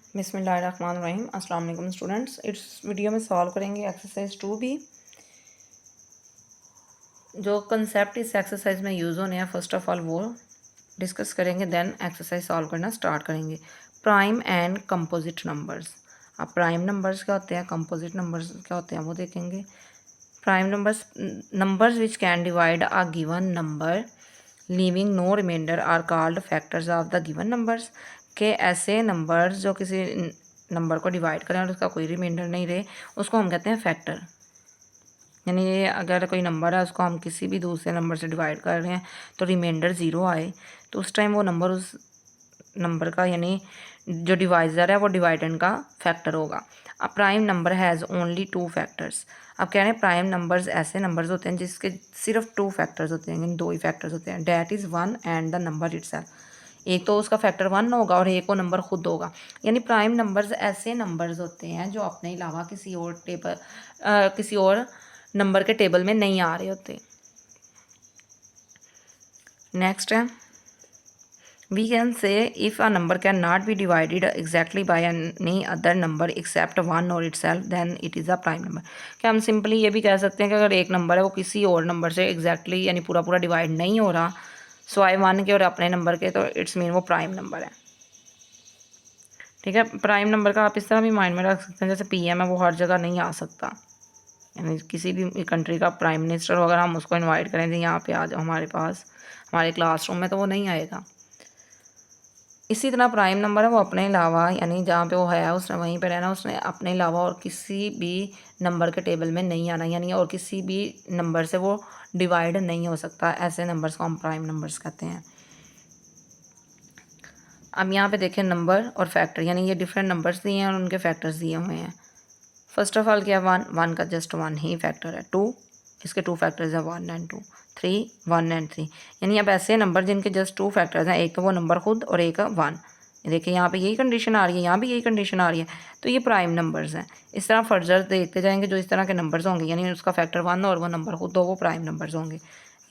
बिस्मिल्लाहिर्रहमानिर्रहीम। अस्सलाम वालेकुम स्टूडेंट्स। इस वीडियो में सॉल्व करेंगे एक्सरसाइज 2B। जो कंसेप्ट इस एक्सरसाइज में यूज़ होने हैं फर्स्ट ऑफ ऑल वो डिस्कस करेंगे, देन एक्सरसाइज सॉल्व करना स्टार्ट करेंगे। Prime and composite numbers. अब प्राइम नंबर्स क्या होते हैं, कंपोजिट नंबर्स क्या होते हैं वो देखेंगे। Prime numbers which can divide a given number leaving no remainder are called factors of the given numbers. के ऐसे नंबर्स जो किसी नंबर को डिवाइड करें और उसका कोई रिमाइंडर नहीं रहे उसको हम कहते हैं फैक्टर। यानी ये अगर कोई नंबर है उसको हम किसी भी दूसरे नंबर से डिवाइड कर रहे हैं तो रिमाइंडर ज़ीरो आए तो उस टाइम वो नंबर उस नंबर का यानी जो डिवाइज़र है वो डिवाइडेंड का फैक्टर होगा। अ prime number has only two factors. अब कह रहे हैं प्राइम नंबर्स ऐसे नंबर्स होते हैं जिसके सिर्फ टू फैक्टर्स होते हैं, यानी दो ही फैक्टर्स होते हैं। That is one and the number itself. एक तो उसका फैक्टर वन होगा और एक वो नंबर खुद होगा। यानी प्राइम नंबर्स ऐसे नंबर्स होते हैं जो अपने अलावा किसी और नंबर के टेबल में नहीं आ रहे होते। नेक्स्ट है we can say if a number cannot be divided exactly by any other number except one or itself then it is a prime number। क्या हम सिंपली ये भी कह सकते हैं कि अगर एक नंबर है वो किसी और नंबर से एग्जैक्टली यानी पूरा पूरा डिवाइड नहीं हो रहा स्वाय वन के और अपने नंबर के, तो इट्स मीन वो प्राइम नंबर है। ठीक है, प्राइम नंबर का आप इस तरह भी माइंड में रख सकते हैं जैसे PM है वो हर जगह नहीं आ सकता, यानी किसी भी कंट्री का प्राइम मिनिस्टर हो अगर हम उसको इनवाइट करें कि यहाँ पे आ जाओ हमारे पास हमारे क्लासरूम में तो वो नहीं आएगा। इसी तरह प्राइम नंबर है वो अपने अलावा यानी जहाँ पे वो है उसने वहीं पे रहना, उसने अपने अलावा और किसी भी नंबर के टेबल में नहीं आना, यानी और किसी भी नंबर से वो डिवाइड नहीं हो सकता। ऐसे नंबर्स को हम प्राइम नंबर्स कहते हैं। अब यहाँ पे देखें नंबर और फैक्टर, यानी ये डिफरेंट नंबर्स दिए हैं और उनके फैक्टर्स दिए हुए हैं। फर्स्ट ऑफ ऑल क्या वन का जस्ट वन ही फैक्टर है। टू, इसके टू फैक्टर्स हैं one and two. Three, one and three. यानी अब ऐसे नंबर जिनके जस्ट टू फैक्टर्स हैं, एक वो नंबर खुद और एक वन। देखिए यहाँ पे यही कंडीशन आ रही है, यहाँ भी यही कंडीशन आ रही है, तो ये प्राइम नंबर्स हैं। इस तरह फर्दर देखते जाएंगे जो इस तरह के नंबर्स होंगे यानी उसका फैक्टर वन और वो नंबर खुद हो वो प्राइम नंबर्स होंगे।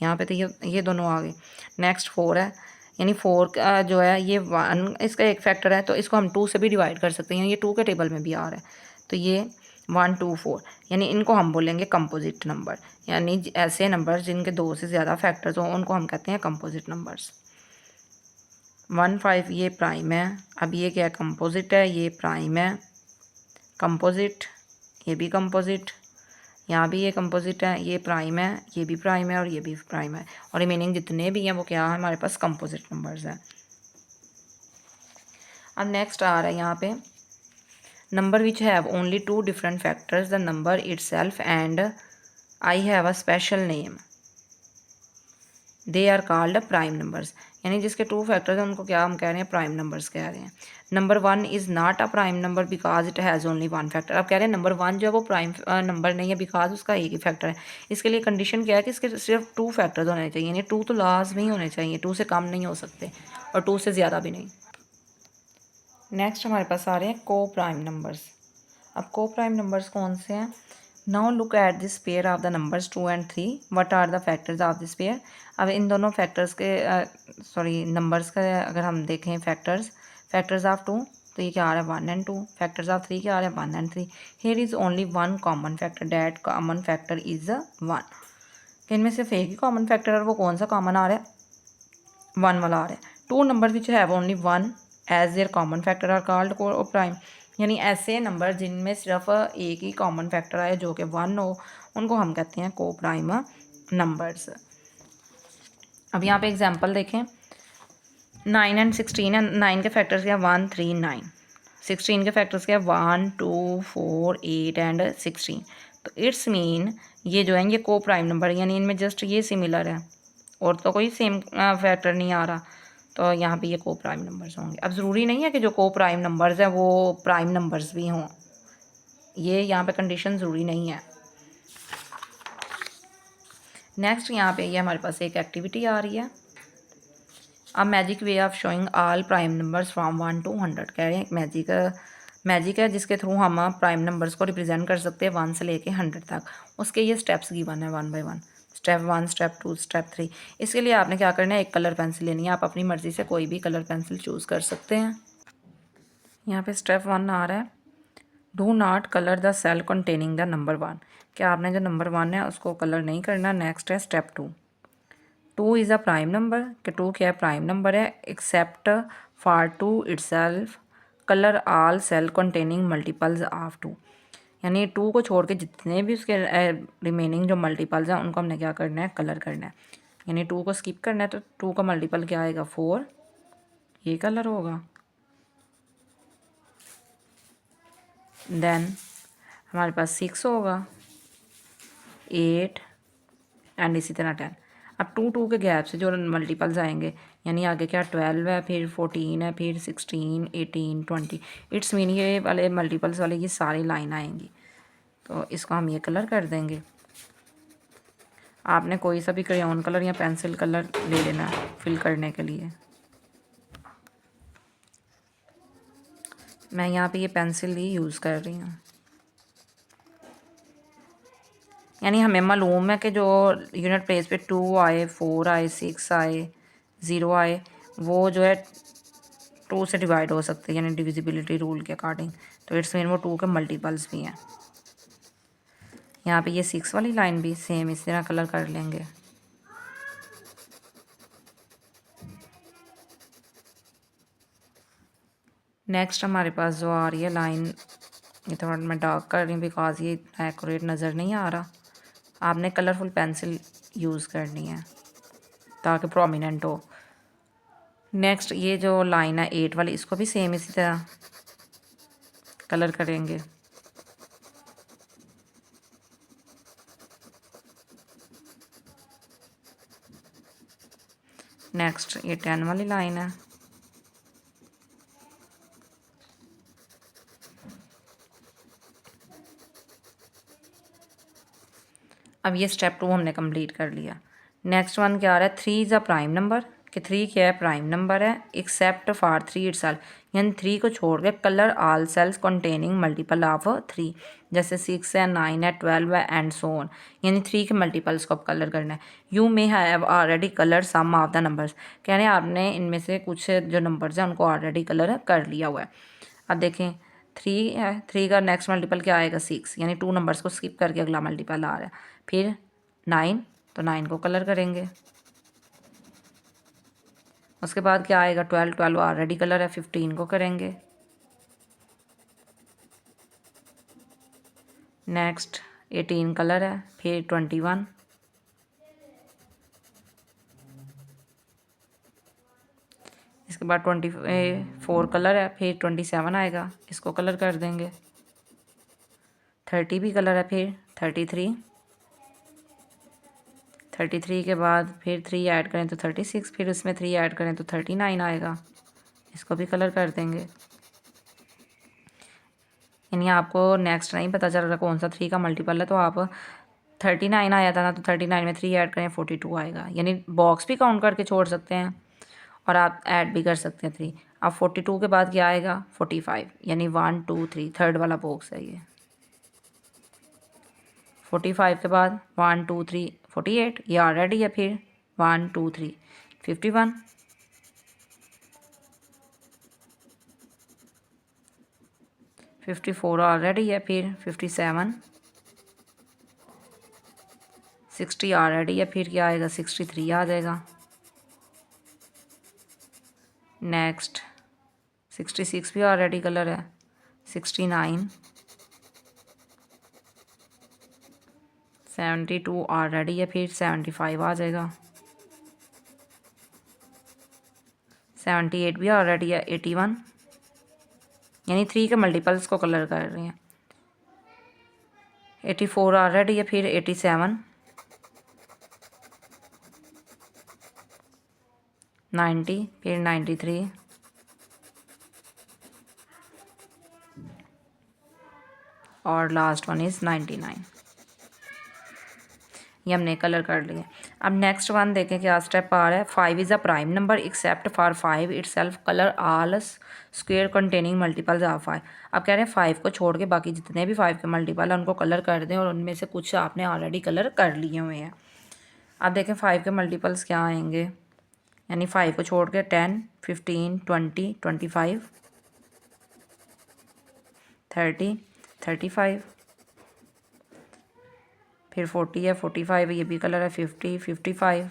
यहाँ पे तो ये दोनों आ गए। नेक्स्ट फोर है, यानी फोर का जो है ये वन इसका एक फैक्टर है तो इसको हम टू से भी डिवाइड कर सकते हैं, ये टू के टेबल में भी आ रहा है तो ये 1 2 4, यानी इनको हम बोलेंगे कंपोजिट नंबर। यानी ऐसे नंबर जिनके दो से ज़्यादा फैक्टर्स हों उनको हम कहते हैं कंपोजिट नंबर्स। 1 5 ये प्राइम है। अब ये क्या है, कंपोजिट है, ये प्राइम है कंपोजिट, ये भी कंपोजिट, यहाँ भी ये कंपोजिट है, ये प्राइम है, ये भी प्राइम है और ये भी प्राइम है, और रिमेनिंग जितने भी हैं वो क्या है हमारे पास कंपोजिट नंबर्स हैं। अब नेक्स्ट आ रहा है यहाँ पे number which have only two different factors, the number itself and I have a special name, they are called prime numbers। यानी जिसके टू फैक्टर्स हैं उनको क्या हम कह रहे हैं, प्राइम नंबर्स कह रहे हैं। Number one is not a prime number because it has only one factor. अब कह रहे हैं नंबर वन जो है वो प्राइम नंबर नहीं है बिकॉज उसका एक ही फैक्टर है। इसके लिए कंडीशन क्या है कि इसके सिर्फ टू फैक्टर्स होने चाहिए, यानी टू तो लाजमी होने चाहिए, टू से कम नहीं हो सकते और टू से ज़्यादा भी नहीं। नेक्स्ट हमारे पास आ रहे हैं को प्राइम नंबर्स। अब को प्राइम नंबर्स कौन से हैं। Now look at this pair of the numbers 2 and 3, what are the factors of this pair. अब इन दोनों फैक्टर्स के नंबर्स का अगर हम देखें फैक्टर्स ऑफ 2 तो ये क्या आ रहा है 1 and 2, फैक्टर्स ऑफ 3 क्या आ रहा है 1 and 3। Here is only one common factor, that common factor is 1। इनमें सिर्फ एक ही कॉमन फैक्टर है और वो कौन सा कॉमन आ रहा है, 1 वाला आ रहा है। Two number which have only one as their common factor are called coprime. यानी ऐसे नंबर जिनमें सिर्फ एक ही कॉमन फैक्टर आए जो कि 1 हो उनको हम कहते हैं को प्राइम नंबर्स। अब यहाँ पे एग्जांपल देखें, 9 and 16 है। 9 के फैक्टर्स क्या 1 3 9, 16 के फैक्टर्स क्या 1 2 4 8 एंड 16। तो इट्स मीन ये जो है ये को प्राइम नंबर, यानी इनमें जस्ट ये सिमिलर है और तो कोई सेम फैक्टर नहीं आ रहा, तो यहाँ पे ये को प्राइम नंबर्स होंगे। अब ज़रूरी नहीं है कि जो को प्राइम नंबर्स हैं वो प्राइम नंबर्स भी हों, ये यहाँ पे कंडीशन ज़रूरी नहीं है। नेक्स्ट यहाँ पे ये हमारे पास एक एक्टिविटी आ रही है, अब magic way of showing all prime numbers from 1 to 100। कह रहे हैं मैजिक है जिसके थ्रू हम प्राइम नंबर्स को रिप्रेजेंट कर सकते हैं 1 से लेके 100 तक। उसके ये स्टेप्स गिवन है 1 by 1, स्टेप 1 स्टेप 2 स्टेप 3। इसके लिए आपने क्या करना है, एक कलर पेंसिल लेनी है, आप अपनी मर्ज़ी से कोई भी कलर पेंसिल चूज़ कर सकते हैं। यहाँ पे स्टेप 1 आ रहा है, do not colour the cell containing the number 1, कि आपने जो नंबर 1 है उसको कलर नहीं करना। नेक्स्ट है step 2, 2 is a prime number, कि 2 क्या है, प्राइम नंबर है। Except for 2 itself colour all cell containing multiples of 2, यानी 2 को छोड़ के जितने भी उसके रिमेनिंग जो मल्टीपल्स हैं उनको हमने क्या करना है, कलर करना है। यानी 2 को स्किप करना है तो 2 का मल्टीपल क्या आएगा, 4, ये कलर होगा। देन हमारे पास 6 होगा, 8 एंड इसी तरह 10। अब 2 के गैप से जो मल्टीपल्स आएंगे, यानी आगे क्या 12 है, फिर 14 है, फिर 16, 18, 20, इट्स मीन ये वाले मल्टीपल्स वाले ये सारी लाइन आएंगी। तो इसको हम ये कलर कर देंगे। आपने कोई सा भी क्रेयॉन कलर या पेंसिल कलर ले लेना है फिल करने के लिए। मैं यहाँ पे ये पेंसिल ही यूज़ कर रही हूँ। यानी हमें मालूम है कि जो यूनिट प्लेस पे 2 आए, 4 आए, 6 आए, 0 आए, वो जो है 2 से डिवाइड हो सकते हैं, यानी डिविजिबिलिटी रूल के अकॉर्डिंग। तो इट्स मीन वो 2 के मल्टीपल्स भी हैं। यहाँ पे ये 6 वाली लाइन भी सेम इस तरह कलर कर लेंगे। नेक्स्ट हमारे पास जो आ रही है लाइन, ये थोड़ा मैं डार्क कर रही हूँ बिकॉज ये एक्यूरेट नज़र नहीं आ रहा। आपने कलरफुल पेंसिल यूज़ करनी है ताकि प्रोमिनेंट हो। नेक्स्ट ये जो लाइन है 8 वाली, इसको भी सेम इसी तरह कलर करेंगे। नेक्स्ट ये 10 वाली लाइन है। अब ये स्टेप 2 हमने कंप्लीट कर लिया। नेक्स्ट वन क्या आ रहा है, 3 इज़ अ प्राइम नंबर, कि 3 क्या है, प्राइम नंबर है। एक्सेप्ट फॉर 3 इटसेल्फ, यानी 3 को छोड़ के colour all cells containing multiple of 3, जैसे 6 है, 9 है, 12 है एंड सो ऑन, यानी 3 के मल्टीपल्स को अब कलर करना है। You may have already colour some of the numbers, कहने आपने इनमें से कुछ जो नंबर्स हैं उनको ऑलरेडी कलर कर लिया हुआ है। अब देखें 3 है, 3 का नेक्स्ट मल्टीपल क्या आएगा, 6, यानी 2 नंबर्स को स्किप करके अगला मल्टीपल आ रहा है। फिर 9, तो 9 को कलर करेंगे। उसके बाद क्या आएगा, 12, 12 ऑलरेडी कलर है, 15 को करेंगे। नेक्स्ट 18 कलर है, फिर 21, इसके बाद 24 कलर है, फिर 27 आएगा, इसको कलर कर देंगे। 30 भी कलर है, फिर 33, 33 के बाद फिर 3 ऐड करें तो 36, फिर उसमें 3 ऐड करें तो 39 आएगा, इसको भी कलर कर देंगे। यानी आपको नेक्स्ट नहीं पता चल रहा कौन सा 3 का मल्टीपल है, तो आप 39 आया था ना, तो 39 में 3 ऐड करें 42 आएगा। यानी बॉक्स भी काउंट करके छोड़ सकते हैं और आप ऐड भी कर सकते हैं 3। अब 42 के बाद क्या आएगा, 45, यानी 1 2 3 थर्ड वाला बॉक्स है ये। 45 के बाद 1 2 3 48, ये ऑलरेडी है। फिर 1 2 3 51, 54 ऑलरेडी है। फिर 57, 60 ऑलरेडी है। फिर क्या आएगा, 63 आ जाएगा। नेक्स्ट 66 भी ऑलरेडी कलर है। 69, 72 ऑलरेडी है। फिर 75 आ जाएगा। 78 भी ऑलरेडी है। 81, यानी 3 के मल्टीपल्स को कलर कर रहे हैं। 84 ऑलरेडी है। फिर 87, 90, फिर 93, और लास्ट वन इज़ 99। ये हमने कलर कर लिए। अब नेक्स्ट वन देखें क्या स्टेप आ रहा है, 5 is a prime number except for 5 itself colour all square containing multiples of 5। अब कह रहे हैं 5 को छोड़ के बाकी जितने भी 5 के मल्टीपल हैं उनको कलर कर दें, और उनमें से कुछ आपने ऑलरेडी कलर कर लिए हुए हैं। अब देखें 5 के मल्टीपल्स क्या आएंगे, यानी 5 को छोड़ के 10, 15, 20, 25, 30, 35, फिर 40 है, 45 ये भी कलर है, 50, 55,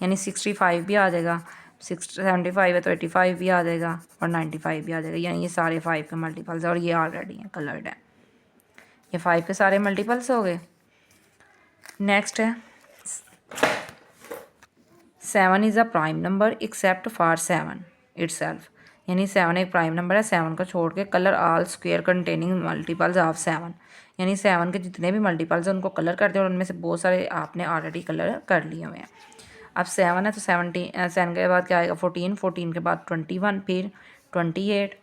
यानी 65 भी आ जाएगा, 75 है तो 85 भी आ जाएगा और 95 भी आ जाएगा, यानी ये सारे 5 के मल्टीपल्स है और ये ऑलरेडी हैं कलर्ड है। ये 5 के सारे मल्टीपल्स हो गए। नेक्स्ट है 7 is a prime number except for 7 itself, यानी 7 एक प्राइम नंबर है 7 को छोड़ के। Colour all square containing multiples of 7, यानी 7 के जितने भी मल्टीपल्स हैं उनको कलर कर दिया और उनमें से बहुत सारे आपने ऑलरेडी कलर कर लिए हुए हैं। अब 7 है तो 7 के बाद क्या आएगा 14, 14 के बाद 21, फिर 28,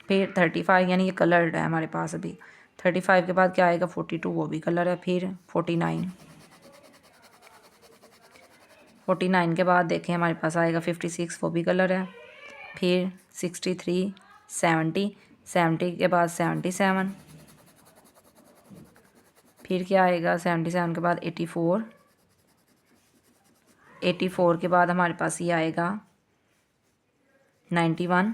फिर 35, यानी ये कलर्ड है हमारे पास अभी। 35 के बाद क्या आएगा 42, वो भी कलर है, फिर 49, 49 के बाद देखें हमारे पास आएगा 56, वो भी कलर है, फिर 63, 70, 70 के बाद 77, फिर क्या आएगा 77 के बाद 84, 84 के बाद हमारे पास ये आएगा 91,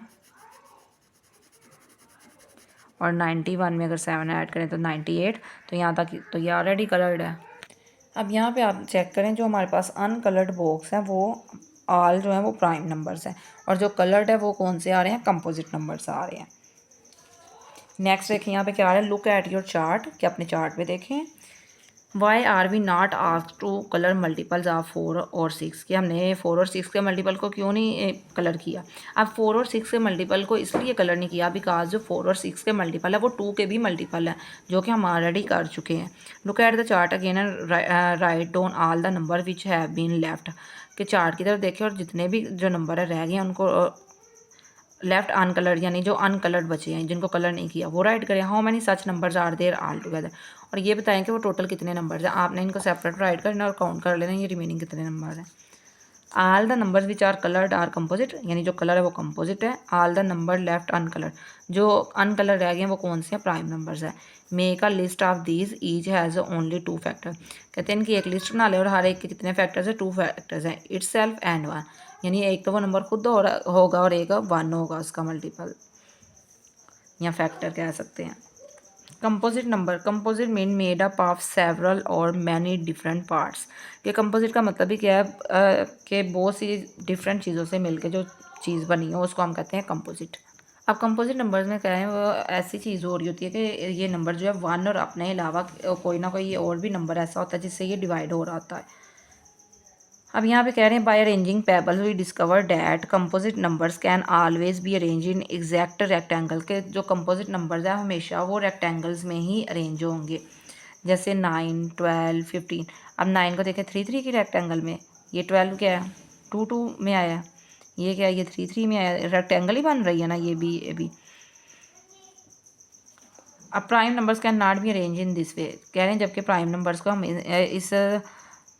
और 91 में अगर 7 ऐड करें तो 98, तो यहाँ तक तो ये ऑलरेडी कलर्ड है। अब यहाँ पे आप चेक करें जो हमारे पास अनकलर्ड बॉक्स हैं वो ऑल जो है वो प्राइम नंबर्स हैं और जो कलर्ड है वो कौन से आ रहे हैं, कंपोजिट नंबर्स आ रहे हैं। नेक्स्ट देखिए यहाँ पे क्या आ रहा है, लुक एट योर चार्ट, कि अपने चार्ट पे देखें। Why are we not asked to colour multiples of 4 और 6, कि हमने 4 और 6 के मल्टीपल को क्यों नहीं कलर किया। अब 4 और 6 के मल्टीपल को इसलिए कलर नहीं किया बिकॉज जो 4 और 6 के मल्टीपल है वो 2 के भी मल्टीपल है, जो कि हम ऑलरेडी कर चुके हैं। Look at the chart again and write down all the number which have been left, कि चार्ट की तरफ देखें और जितने भी जो नंबर है रह गए हैं उनको लेफ्ट अनकलर्ड, यानी जो अनकलर्ड बचे हैं जिनको कलर नहीं किया वो राइट करें। How many such numbers are there all together, और ये बताएं कि वो टोटल कितने नंबर्स हैं। आपने इनको सेपरेट राइट करना और काउंट कर लेना ये रिमेनिंग कितने नंबर हैं। All the numbers which are coloured are composite, यानी जो कलर है वो कंपोजिट है। All the number left uncoloured, जो अनकलर रह गए हैं वो कौन से हैं, प्राइम नंबर्स है। Make a list of these each has only 2 factor, कहते हैं इनकी एक लिस्ट बना ले और हर एक के कितने फैक्टर्स है, 2 फैक्टर्स हैं, इटसेल्फ एंड 1, यानी एक तो वो नंबर खुद होगा और एक 1 होगा उसका मल्टीपल या फैक्टर कह सकते हैं। Composite number, composite mean made up of several और मैनी डिफरेंट पार्ट्स, कि कंपोजिट का मतलब ही क्या है कि बहुत सी डिफरेंट चीज़ों से मिलकर जो चीज़ बनी हो उसको हम कहते हैं कंपोजिट। अब कंपोजिट नंबर्स में क्या है वो ऐसी चीज़ हो रही होती है कि ये नंबर जो है 1 और अपने अलावा कोई ना कोई और भी नंबर ऐसा होता है जिससे ये डिवाइड हो रहा होता है। अब यहाँ पे कह रहे हैं by arranging pebbles we discover that composite numbers can always be arranged in exact rectangle, के जो कंपोजिट नंबर्स हैं हमेशा वो रेक्टेंगल्स में ही अरेंज होंगे, जैसे 9, 12, 15। अब 9 को देखें 3, 3 की रेक्टेंगल में, ये 12 क्या है 2, 2 में आया, ये क्या है ये 3, 3 में आया, रेक्टेंगल ही बन रही है ना ये भी। अब prime numbers can not be arranged in this way, कह रहे हैं जबकि प्राइम नंबर्स को हम इस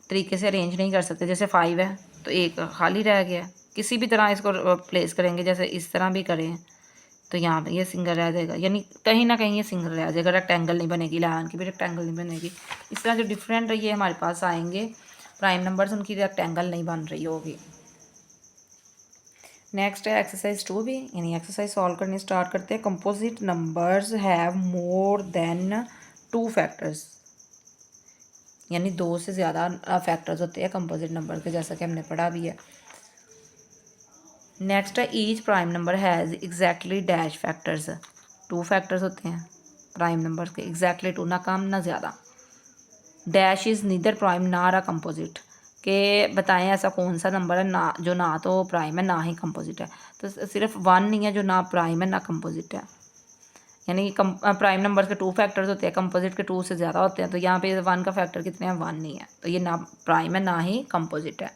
तरीके से अरेंज नहीं कर सकते। जैसे 5 है तो एक खाली रह गया, किसी भी तरह इसको प्लेस करेंगे, जैसे इस तरह भी करें तो यहाँ पे ये सिंगल रह जाएगा, यानी कहीं ना कहीं ये सिंगल रह जाएगा, रेक्टेंगल नहीं बनेगी, 11 की भी रेक्टेंगल नहीं बनेगी। इस तरह जो डिफरेंट ये हमारे पास आएंगे प्राइम नंबर्स, उनकी रेक्टेंगल नहीं बन रही होगी। नेक्स्ट है एक्सरसाइज 2 भी, यानी एक्सरसाइज सॉल्व करनी स्टार्ट करते हैं। Composite numbers have more than 2 factors, यानी 2 से ज़्यादा फैक्टर्स होते हैं कंपोजिट नंबर के, जैसा कि हमने पढ़ा भी है। नेक्स्ट है each prime number has exactly dash factors, 2 factors होते हैं प्राइम नंबर के, एग्जैक्टली 2, ना कम ना ज़्यादा। डैश इज़ नीदर प्राइम नार अ कंपोजिट, के बताएं ऐसा कौन सा नंबर है ना जो ना तो प्राइम है ना ही कंपोजिट है। तो सिर्फ 1 नहीं है जो ना प्राइम है ना कंपोजिट है, यानी प्राइम नंबर के 2 फैक्टर्स होते हैं, कंपोजिट के 2 से ज़्यादा होते हैं। तो यहाँ पे 1 का फैक्टर कितने हैं, 1 नहीं है, तो ये ना प्राइम है ना ही कंपोजिट है।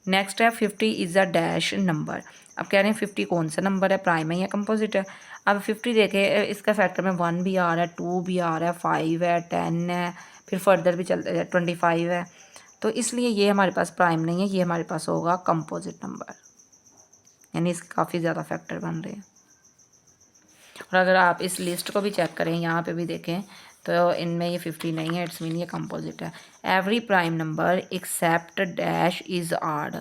नेक्स्ट है 50 इज़ अ डैश नंबर, अब कह रहे हैं 50 कौन सा नंबर है, प्राइम है या कंपोजिट है। अब 50 देखे इसका फैक्टर में 1 भी आ रहा है, 2 भी आ रहा है, 5 है, 10 है, फिर फर्दर भी चलते 25 है, तो इसलिए ये हमारे पास प्राइम नहीं है, ये हमारे पास होगा कंपोजिट नंबर, यानी इसके काफ़ी ज़्यादा फैक्टर बन रहे हैं। और अगर आप इस लिस्ट को भी चेक करें, यहाँ पे भी देखें तो इनमें ये 50 नहीं है, इट्स मीन ये कंपोजिट है। Every prime number except dash is odd,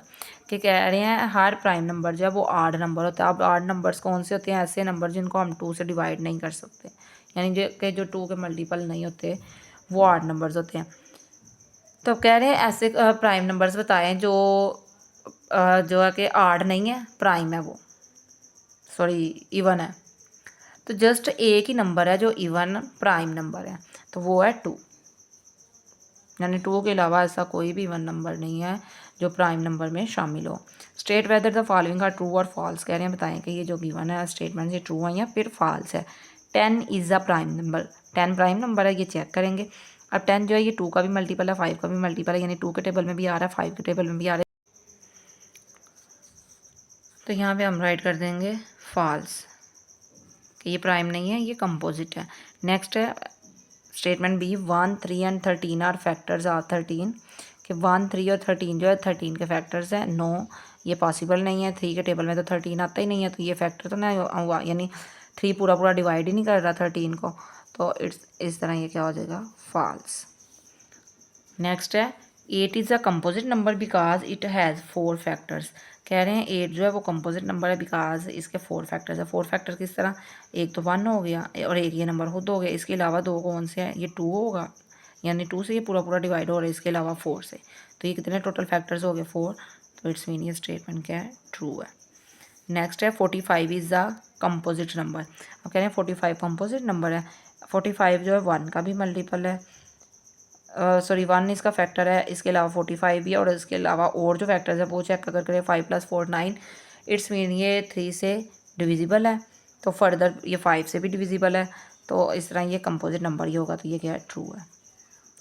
कि कह रहे हैं हर प्राइम नंबर जो है वो आड नंबर होता है। अब आड नंबर्स कौन से होते हैं? ऐसे नंबर जिनको हम 2 से डिवाइड नहीं कर सकते, यानी जो 2 के मल्टीपल नहीं होते, वो आड नंबर्स होते हैं। तो कह रहे हैं ऐसे प्राइम नंबर्स बताएं जो है कि आड नहीं है, प्राइम है वो, सॉरी इवन है। तो जस्ट एक ही नंबर है जो इवन प्राइम नंबर है, तो वो है 2, यानी 2 के अलावा ऐसा कोई भी इवन नंबर नहीं है जो प्राइम नंबर में शामिल हो। State whether the following are true और फॉल्स, कह रहे हैं बताएं कि ये जो गिवन है स्टेटमेंट ये ट्रू है या फिर फॉल्स है। 10 is a prime number, 10 prime number है, ये चेक करेंगे। अब 10 जो है ये 2 का भी मल्टीपल है, 5 का भी मल्टीपल है, यानी 2 के टेबल में भी आ रहा है, 5 के टेबल में भी आ रहा है। तो यहाँ पे हम राइट कर देंगे फॉल्स, कि ये प्राइम नहीं है, ये कंपोजिट है। नेक्स्ट है statement B, 1, 3 and 13 are factors are 13, कि 1, 3 और 13 जो है 13 के फैक्टर्स हैं। नो, ये पॉसिबल नहीं है, 3 के टेबल में तो 13 आता ही नहीं है, तो ये फैक्टर तो नहीं हुआ, यानी 3 पूरा पूरा डिवाइड ही नहीं कर रहा 13 को, तो इस तरह ये क्या हो जाएगा? फॉल्स। नेक्स्ट है 8 is a composite number because it has 4 factors, कह रहे हैं 8 जो है वो कंपोजिट नंबर है बिकॉज इसके 4 फैक्टर्स है। 4 फैक्टर किस तरह? एक तो 1 हो गया और एक ये नंबर खुद हो गया, इसके अलावा 2 कौन से हैं? ये 2 होगा, यानी 2 से ये पूरा पूरा डिवाइड हो रहा है, इसके अलावा 4 से, तो ये कितने टोटल फैक्टर्स हो गए? 4, तो इट्स मीन ये स्टेटमेंट क्या है? ट्रू है। नेक्स्ट है 45 इज़ अ कंपोजिट नंबर, अब कह रहे हैं 45 कंपोजिट नंबर है। 45 जो है 1 का भी मल्टीपल है, सॉरी 1 इसका फैक्टर है, इसके अलावा 45 भी है, और इसके अलावा और जो फैक्टर्स है वो चेक अगर करें 5 + 4 9, इट्स मीन ये 3 से डिविजिबल है, तो फर्दर ये 5 से भी डिविजिबल है, तो इस तरह ये कंपोजिट नंबर ही होगा, तो ये क्या है? ट्रू है।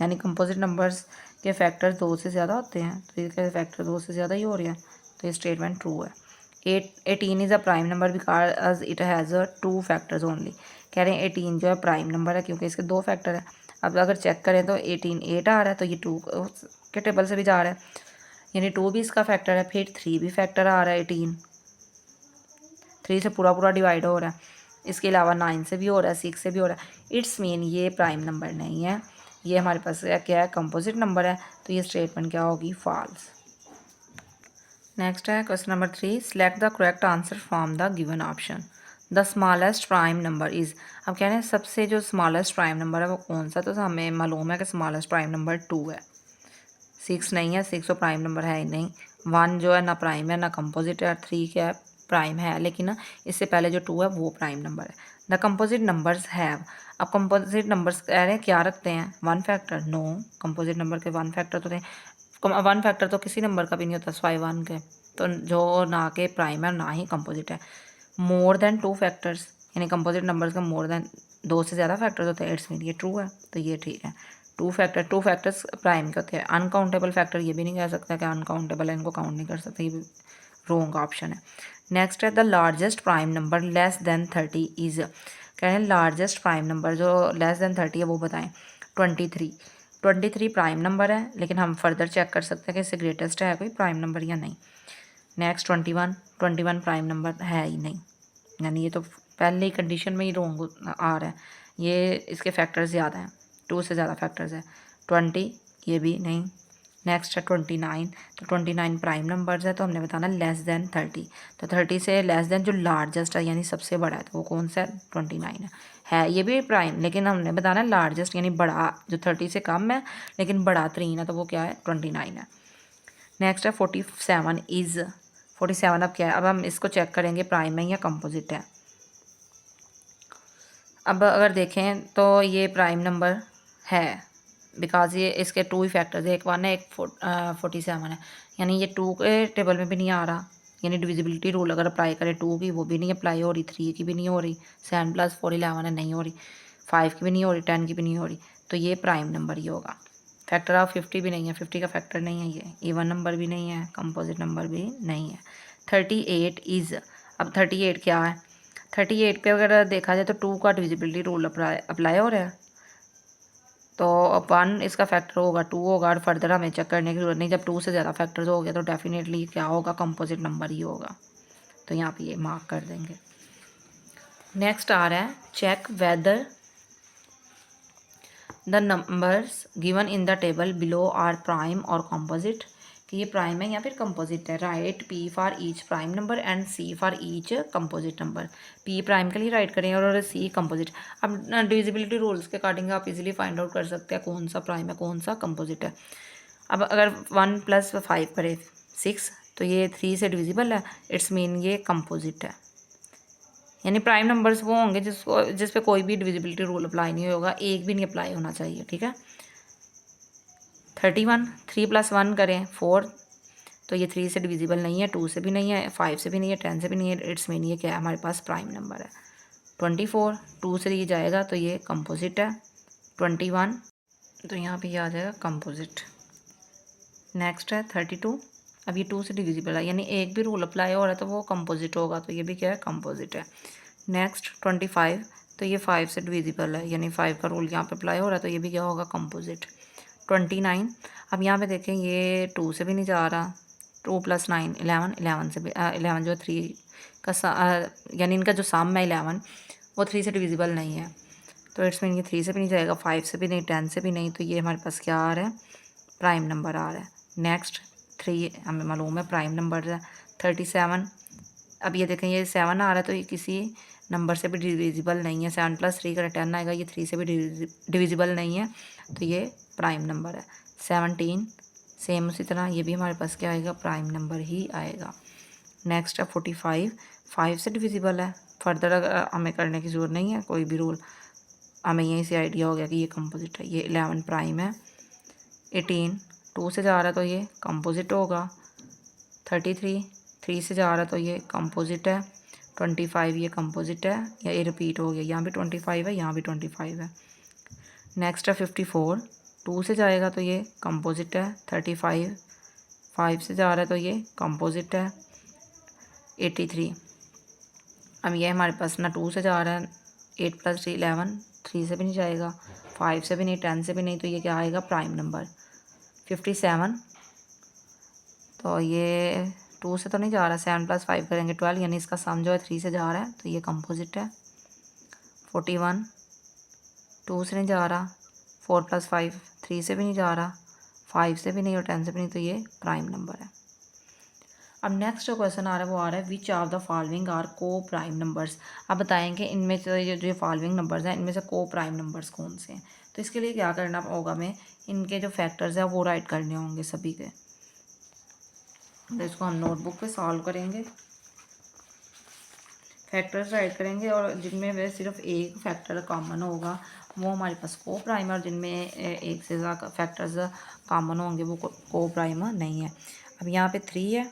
यानी कंपोजिट नंबर्स के फैक्टर्स 2 से ज़्यादा होते हैं, तो इसके फैक्टर 2 से ज़्यादा ही हो रहे हैं, तो ये स्टेटमेंट ट्रू है। 18 is a prime number because it has 2 factors only, कह रहे हैं 18 जो है प्राइम नंबर है क्योंकि इसके 2 फैक्टर है। अब अगर चेक करें तो 18 8 आ रहा है, तो ये 2 के टेबल से भी जा रहा है, यानी 2 भी इसका फैक्टर है, फिर 3 भी फैक्टर आ रहा है, 18 3 से पूरा पूरा डिवाइड हो रहा है, इसके अलावा 9 से भी हो रहा है, 6 से भी हो रहा है, इट्स मीन ये प्राइम नंबर नहीं है, ये हमारे पास क्या है? कंपोजिट नंबर है, तो ये स्टेटमेंट क्या होगी? फॉल्स। नेक्स्ट है question number 3, select the correct answer from the given option. The smallest prime number is, अब कह रहे हैं सबसे जो स्मॉलेस्ट प्राइम नंबर है वो कौन सा? तो हमें मालूम है कि स्मॉलेस्ट प्राइम नंबर 2 है, 6 नहीं है, 6 तो प्राइम नंबर है ही नहीं। 1 जो है ना प्राइम है ना कंपोजिट है, 3 क्या है? प्राइम है, लेकिन ना इससे पहले जो 2 है वो प्राइम नंबर है। द कंपोजिट नंबर्स हैव, अब कंपोजिट नंबर्स कह रहे हैं क्या रखते हैं? 1 फैक्टर। नो, कंपोजिट नंबर के 1 फैक्टर तो थे, 1 फैक्टर तो किसी नंबर का भी नहीं होता सिवाय 1 के, तो जो ना के प्राइम है ना ही कंपोजिट है। मोर देन 2 फैक्टर्स, यानी कंपोजिट नंबर्स का मोर देन 2 से ज़्यादा फैक्टर्स होते हैं, इट्स मीन ये ट्रू है, तो ये ठीक है। 2 फैक्टर्स प्राइम के होते हैं। अनकाउंटेबल फैक्टर ये भी नहीं कह सकता कि अनकाउंटेबल है, इनको काउंट नहीं कर सकते, ये भी रॉन्ग ऑप्शन है। नेक्स्ट है the largest prime number less than 30 is, कह रहे हैं लार्जेस्ट प्राइम नंबर जो लेस देन 30 है वो बताएं। 23 प्राइम नंबर है, लेकिन हम फर्दर चेक कर सकते हैं कि इससे ग्रेटेस्ट है कोई प्राइम नंबर या नहीं। नेक्स्ट 21 प्राइम नंबर है ही नहीं, यानी ये तो पहले ही कंडीशन में ही रॉन्ग आ रहा है, ये इसके फैक्टर्स ज़्यादा हैं, 2 से ज़्यादा फैक्टर्स है। 20 ये भी नहीं। नेक्स्ट है 29, तो 29 प्राइम नंबर्स है, तो हमने बताना लेस देन 30, तो 30 से लेस देन जो लार्जेस्ट है यानी सबसे बड़ा है, तो वो कौन सा है? 29 है ये भी प्राइम, लेकिन हमने बताना लार्जेस्ट यानी बड़ा, जो 30 से कम है लेकिन बड़ा 3 है, तो वो क्या है? 29 है। नेक्स्ट है 47 इज़, 47 अब क्या है? अब हम इसको चेक करेंगे प्राइम है या कंपोजिट है। अब अगर देखें तो ये प्राइम नंबर है बिकॉज ये इसके 2 ही फैक्टर्स है, एक 1 है एक 47 है, यानी ये 2 के टेबल में भी नहीं आ रहा, यानी डिविजिबिलिटी रूल अगर अप्लाई करें 2 की वो भी नहीं अप्लाई हो रही, 3 की भी नहीं हो रही, 7 + 4 11 है नहीं हो रही, 5 की भी नहीं हो रही, 10 की भी नहीं हो रही, तो ये प्राइम नंबर ही होगा। फैक्टर ऑफ 50 भी नहीं है, 50 का फैक्टर नहीं है, ये इवन नंबर भी नहीं है, कंपोजिट नंबर भी नहीं है। 38 इज़, अब 38 क्या है? 38 पे अगर देखा जाए तो 2 का डिविजिबिलिटी रूल अप्लाई हो रहा है, तो 1 इसका फैक्टर होगा, 2 होगा, और फर्दर हमें चेक करने की जरूरत नहीं, जब 2 से ज़्यादा फैक्टर्स हो गया तो डेफिनेटली क्या होगा? कंपोजिट नंबर ही होगा, तो यहाँ पे ये मार्क कर देंगे। नेक्स्ट आ रहा है check whether the numbers given in the table below are prime और कॉम्पोजिट, कि ये प्राइम है या फिर कंपोजिट है। Write P for each prime number and C for each composite number. P prime के लिए राइट करेंगे और सी कंपोजिट। अब डिविजिबिलिटी रूल्स के अकॉर्डिंग आप इजीली फाइंड आउट कर सकते हैं कौन सा प्राइम है कौन सा कंपोजिट है। अब अगर 1 + 5 करे 6, तो ये 3 से डिविजिबल है, इट्स मीन ये कंपोजिट है। यानी प्राइम नंबर्स वो होंगे जिस पे कोई भी डिविजिबिलिटी रूल अप्लाई नहीं होगा, एक भी नहीं अप्लाई होना चाहिए, ठीक है। 31, 3 + 1 करें 4, तो ये 3 से डिविजिबल नहीं है, 2 से भी नहीं है, 5 से भी नहीं है, 10 से भी नहीं है, इट्स मीन ये क्या है हमारे पास प्राइम नंबर है। 24, 2 से ये जाएगा तो ये कंपोजिट है। 21, तो यहाँ पे ये आ जाएगा कंपोजिट। नेक्स्ट है 32, अब ये 2 से डिविजिबल है, यानी एक भी रूल अप्लाई हो रहा है तो वो कंपोजिट होगा, तो ये भी क्या है कंपोजिट है। नेक्स्ट 25, तो ये 5 से डिविजिबल है, यानी 5 का रूल यहाँ पे अप्लाई हो रहा है तो ये भी क्या होगा कंपोजिट। 29, अब यहाँ पे देखें ये 2 से भी नहीं जा रहा, 2 + 9 11, 11 से भी 11 जो 3 का यानी इनका जो सम है 11 वो 3 से डिविजिबल नहीं है, तो इट्स मीन ये 3 से भी नहीं जाएगा, 5 से भी नहीं, 10 से भी नहीं, तो ये हमारे पास क्या आ रहा है प्राइम नंबर आ रहा है। नेक्स्ट 3 हमें मालूम है प्राइम नंबर है। 37, अब ये देखें ये 7 आ रहा है तो ये किसी नंबर से भी डिविजिबल नहीं है, 7 + 3 का 10 आएगा, ये 3 से भी डिविजिबल नहीं है, तो ये प्राइम नंबर है। 17 सेम उसी तरह ये भी हमारे पास क्या आएगा प्राइम नंबर ही आएगा। नेक्स्ट है 45, 5 से डिविजिबल है, फर्दर अगर हमें करने की ज़रूरत नहीं है कोई भी रूल, हमें यहीं से आइडिया हो गया कि ये कंपोजिट है। ये 11 प्राइम है। 18, 2 से जा रहा है तो ये कंपोजिट होगा। 33, 3 से जा रहा है तो ये कंपोजिट है। 25 ये कंपोजिट है, या ये रिपीट हो गया, यहाँ भी 25 है, यहाँ भी 25 है। नेक्स्ट है 54, 2 से जाएगा तो ये कंपोजिट है। 35, 5 से जा रहा है तो ये कंपोजिट है। 83, अब ये हमारे पास ना 2 से जा रहा है, 8 + 3 11, 3 से भी नहीं जाएगा, 5 से भी नहीं, 10 से भी नहीं, तो ये क्या आएगा प्राइम नंबर। 57, तो ये 2 से तो नहीं जा रहा, 7 + 5 करेंगे 12, यानी इसका सम जो है 3 से जा रहा है तो ये कंपोजिट है। 41, 2 से नहीं जा रहा, 4 + 5 3 से भी नहीं जा रहा, 5 से भी नहीं और 10 से भी नहीं, तो ये प्राइम नंबर है। अब नेक्स्ट जो क्वेश्चन आ रहा है वो आ रहा है which of the following are coprime numbers. अब बताएंगे इनमें से जो फॉलोइंग नंबर्स हैं इनमें से को प्राइम नंबर्स कौन से हैं। तो इसके लिए क्या करना होगा, हमें इनके जो फैक्टर्स हैं वो राइट करने होंगे सभी के। तो इसको हम नोटबुक पे सॉल्व करेंगे, फैक्टर्स राइट करेंगे, और जिनमें वे सिर्फ एक फैक्टर कॉमन होगा वो हमारे पास को प्राइम है, और जिनमें एक से ज़्यादा फैक्टर्स कॉमन होंगे वो को प्राइम नहीं है। अब यहाँ पे 3 है,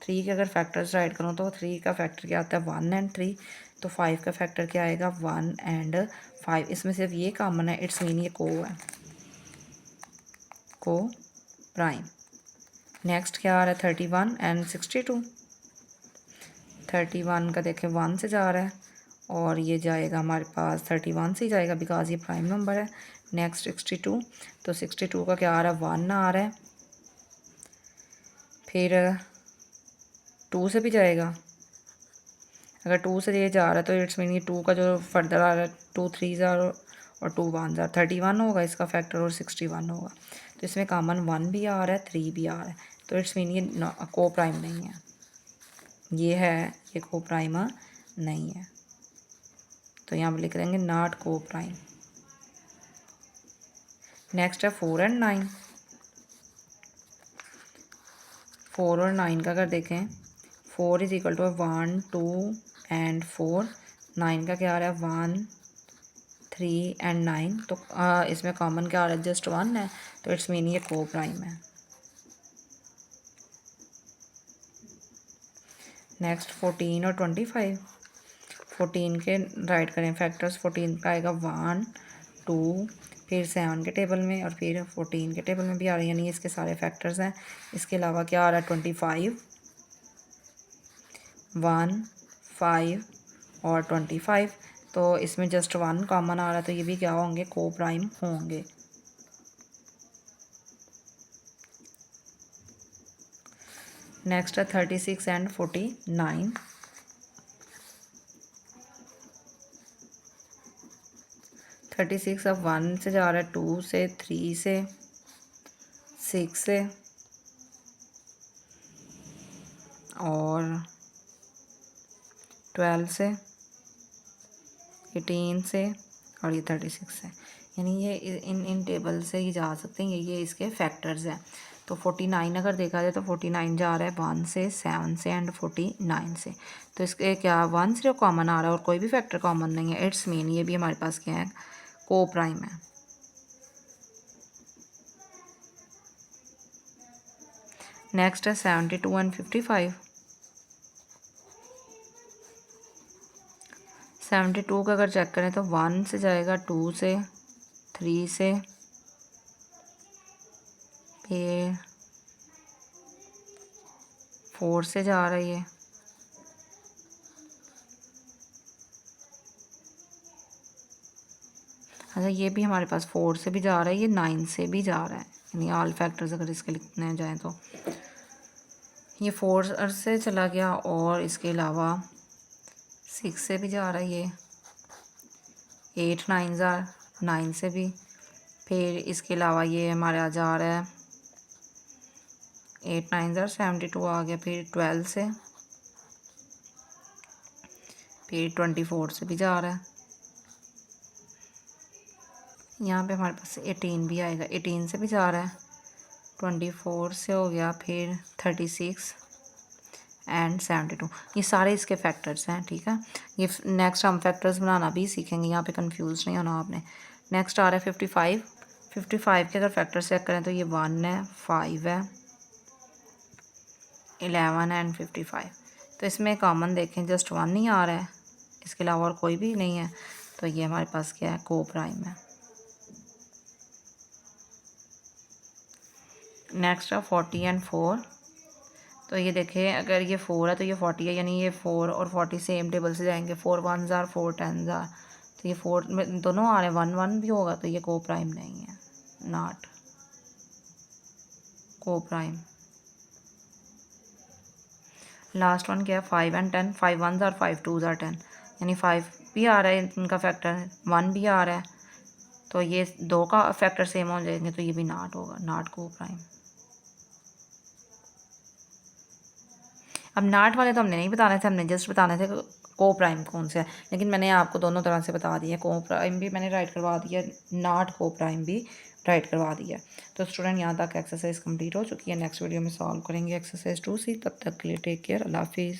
3 के अगर फैक्टर्स राइट करूँ तो 3 का फैक्टर क्या आता है 1 एंड 3, तो 5 का फैक्टर क्या आएगा 1 एंड 5, इसमें सिर्फ ये कॉमन है, इट्स मीन ये को है, को प्राइम। नेक्स्ट क्या आ रहा है 31 एंड 62, 31 का देखें 1 से जा रहा है और ये जाएगा हमारे पास 31 से ही जाएगा बिकॉज ये प्राइम नंबर है। नेक्स्ट 62, तो 62 का क्या आ रहा है 1 आ रहा है, फिर 2 से भी जाएगा, अगर 2 से ये जा रहा है तो इट्स मीन ये 2 का जो फर्दर आ रहा है 2 3 ज़ार और 2 1 ज़ार 31 होगा इसका फैक्टर और 61 होगा, तो इसमें कॉमन 1 भी आ रहा है 3 भी आ रहा है, तो इट्स मीन ये को प्राइम नहीं है, ये है ये को प्राइम नहीं है, तो यहाँ पर लिख देंगे नॉट को प्राइम। नेक्स्ट है 4 एंड 9, 4 और 9 का अगर देखें 4 = 1 2 एंड 4, 9 का क्या आ रहा है 1 3 एंड 9, तो इसमें कॉमन क्या आ रहा है जस्ट 1 है, तो इट्स मीन ये को प्राइम है। नेक्स्ट 14 और 25, 14 के राइट करें फैक्टर्स, 14 का आएगा 1 2, फिर 7 के टेबल में और फिर 14 के टेबल में भी आ रहे हैं, यानी इसके सारे फैक्टर्स हैं। इसके अलावा क्या आ रहा है 25 1 5 और 25, तो इसमें जस्ट 1 कॉमन आ रहा है, तो ये भी क्या होंगे को प्राइम होंगे। नेक्स्ट है 36 एंड 49, 36 अब 1 से जा रहा है, 2 से, 3 से, 6 से और 12 से, 18 से और ये 36 से। यानी ये इन टेबल से ही जा सकते हैं, ये इसके फैक्टर्स हैं। तो 49 अगर देखा जाए तो 49 जा रहा है 1 से, 7 से एंड 49 से। तो इसके क्या 1 सिर्फ कॉमन आ रहा है और कोई भी फैक्टर कॉमन नहीं है। इट्स मीन ये भी हमारे पास क्या है, को प्राइम है। नेक्स्ट है 72 एंड 55। 72 का अगर चेक करें तो 1 से जाएगा, 2 से, 3 से, फिर 4 से जा रहा है ये, अच्छा ये भी हमारे पास 4 से भी जा रहा है, ये 9 से भी जा रहा है। यानी ऑल फैक्टर्स अगर इसके लिखने जाएँ तो ये 4 से चला गया और इसके अलावा 6 से भी जा रहा है ये, 8 9 ज़ार 9 से भी, फिर इसके अलावा ये हमारा जा रहा है 8 9 ज़ार 72 आ गया, फिर 12 से, फिर 24 से भी जा रहा है। यहाँ पे हमारे पास 18 भी आएगा, 18 से भी जा रहा है, 24 से हो गया, फिर 36 एंड 72। ये सारे इसके फैक्टर्स हैं, ठीक है। ये नेक्स्ट हम फैक्टर्स बनाना भी सीखेंगे, यहाँ पे कंफ्यूज नहीं होना आपने। नेक्स्ट आ रहा है 55। 55 के अगर फैक्टर्स चेक करें तो ये 1 है, 5 है, 11 एंड 55। तो इसमें कॉमन देखें जस्ट 1 नहीं आ रहा है, इसके अलावा और कोई भी नहीं है। तो ये हमारे पास क्या है, को प्राइम है। नेक्स्ट है 40 एंड 4। तो ये देखें अगर ये 4 है तो ये 40 है, यानी ये 4 और 40 सेम टेबल से जाएंगे। 4 1 ज़ार 4 10 ज़ार, तो ये 4 में दोनों आ रहे हैं, 1 1 भी होगा तो ये को प्राइम नहीं है, नॉट को प्राइम। लास्ट वन क्या है, 5 एंड 10। 5 1 ज़ार 5 2 ज़ार 10, यानी 5 भी आ रहा है इनका फैक्टर, 1 भी आ रहा है, तो ये दो का फैक्टर सेम हो जाएंगे तो ये भी नॉट होगा, नॉट को प्राइम। अब नाट वाले तो हमने नहीं बताने थे, हमने जस्ट बताने थे को प्राइम कौन से है, लेकिन मैंने आपको दोनों तरह से बता दिया। को प्राइम भी मैंने राइट करवा दिया, नॉट को प्राइम भी राइट करवा दिया। तो स्टूडेंट यहाँ तक एक्सरसाइज कंप्लीट हो चुकी है। नेक्स्ट वीडियो में सॉल्व करेंगे एक्सरसाइज 2C। तब तक के लिए टेक केयर, अल्लाह हाफिज़।